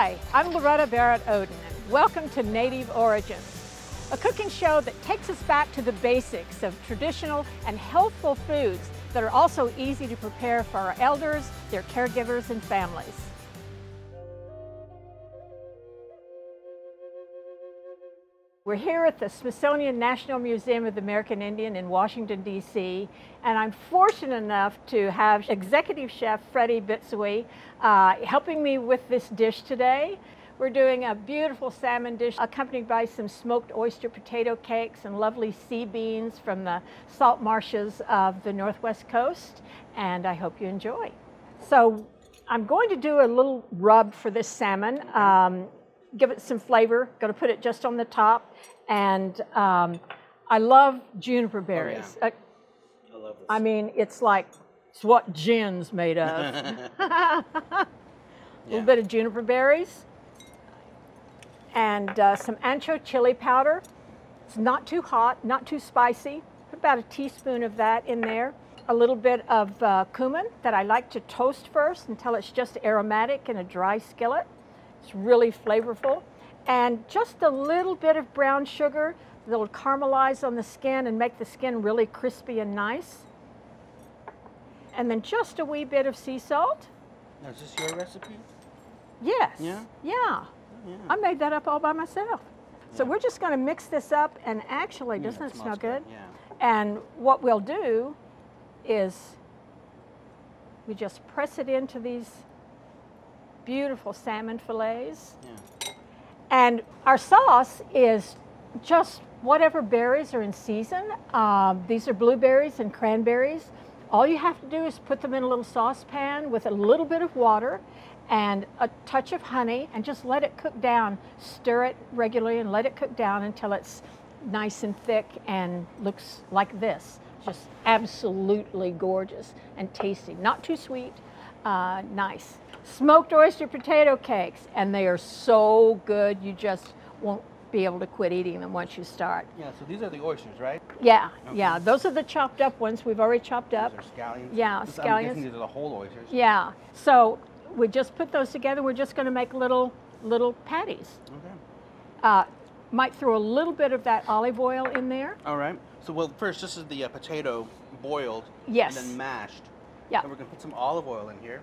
Hi, I'm Loretta Barrett Oden, and welcome to Native Origins, a cooking show that takes us back to the basics of traditional and healthful foods that are also easy to prepare for our elders, their caregivers, and families. We're here at the Smithsonian National Museum of the American Indian in Washington, D.C., and I'm fortunate enough to have Executive Chef Freddie Bitsui helping me with this dish today. We're doing a beautiful salmon dish accompanied by some smoked oyster potato cakes and lovely sea beans from the salt marshes of the Northwest Coast, and I hope you enjoy. So I'm going to do a little rub for this salmon. Give it some flavor. Going to put it just on the top, and I love juniper berries. Oh, yeah. I love this. I mean, it's what gin's made of. A little bit of juniper berries, and some ANCHO chili powder. It's not too hot, not too spicy. Put about a teaspoon of that in there. A little bit of cumin that I like to toast first until it's just aromatic in a dry skillet. It's really flavorful. And just a little bit of brown sugar that'll caramelize on the skin and make the skin really crispy and nice. And then just a wee bit of sea salt. Now, is this your recipe? Yes. Yeah? Yeah. I made that up all by myself. So we're just going to mix this up, and actually, doesn't it smell good? Yeah. And what we'll do is we just press it into these beautiful salmon fillets. Yeah. And our sauce is just whatever berries are in season. These are blueberries and cranberries. All you have to do is put them in a little saucepan with a little bit of water and a touch of honey, and just let it cook down. Stir it regularly and let it cook down until it's nice and thick and looks like this. Just absolutely gorgeous and tasty. Not too sweet, nice. Smoked oyster potato cakes, and they are so good you just won't be able to quit eating them once you start. Yeah, so these are the oysters, right? Yeah, Okay. yeah, those are the chopped up ones we've already chopped up. These are scallions? Yeah, I'm scallions. guessing these are the whole oysters. Yeah, so we just put those together. We're just going to make little patties. Okay. Might throw a little bit of that olive oil in there. All right. So, well, first, this is the potato boiled. Yes. And then mashed. Yeah. And we're going to put some olive oil in here.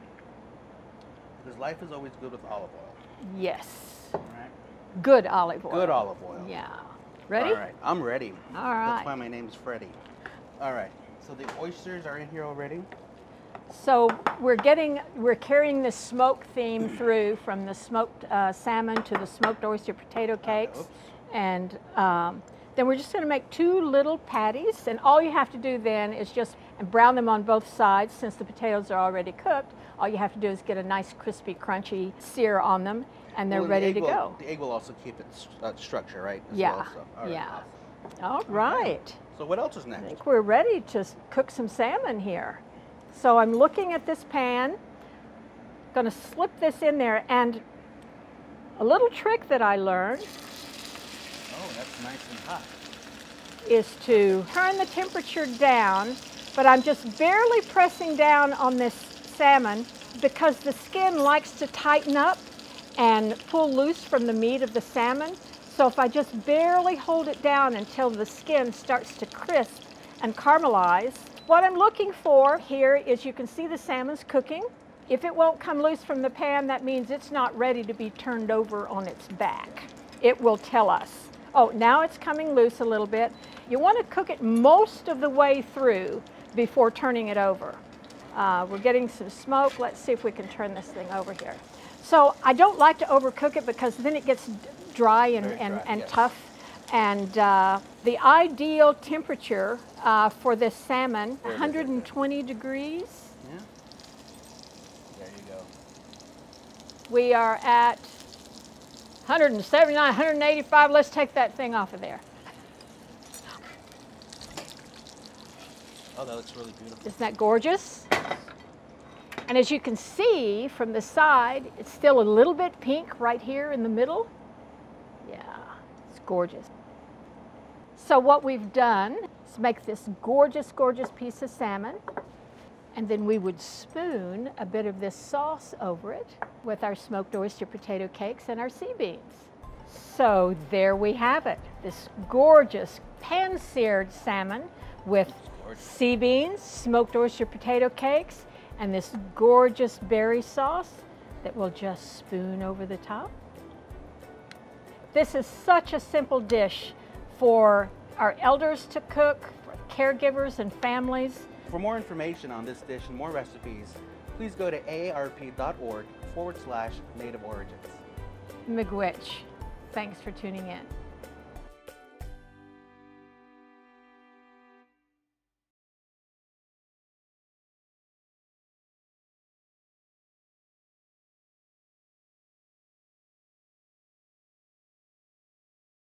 Because life is always good with olive oil. Yes. All right. Good olive oil. Good olive oil. Yeah. Ready? All right. I'm ready. All right. That's why my name's Freddie. All right. So the oysters are in here already. So we're carrying the smoke theme through from the smoked salmon to the smoked oyster potato cakes. Oops. And then we're just going to make two little patties, and all you have to do then is just brown them on both sides. Since the potatoes are already cooked, all you have to do is get a nice crispy, crunchy sear on them, and they're ready to go. The egg will also keep its structure, right? As Yeah, well, so. All right, yeah. awesome. All right. Okay. So what else is I next? think we're ready to cook some salmon here. So I'm looking at this pan, going to slip this in there, and a little trick that I learned Oh, that's nice and hot. is to turn the temperature down, but I'm just barely pressing down on this salmon because the skin likes to tighten up and pull loose from the meat of the salmon. So if I just barely hold it down until the skin starts to crisp and caramelize. What I'm looking for here is, you can see the salmon's cooking. If it won't come loose from the pan, that means it's not ready to be turned over on its back. It will tell us. Oh, now it's coming loose a little bit. You want to cook it most of the way through before turning it over. We're getting some smoke. Let's see if we can turn this thing over here. So I don't like to overcook it because then it gets dry and yes. tough. And the ideal temperature for this salmon, 120 degrees. Yeah. There you go. We are at 179, 185. Let's take that thing off of there. Oh, that looks really beautiful. Isn't that gorgeous? And as you can see from the side, it's still a little bit pink right here in the middle. Yeah, it's gorgeous. So what we've done is make this gorgeous, gorgeous piece of salmon. And then we would spoon a bit of this sauce over it with our smoked oyster potato cakes and our sea beans. So there we have it, this gorgeous pan-seared salmon with sea beans, smoked oyster potato cakes, and this gorgeous berry sauce that we'll just spoon over the top. This is such a simple dish for our elders to cook, for caregivers and families. For more information on this dish and more recipes, please go to aarp.org/native origins. Miigwech. Thanks for tuning in.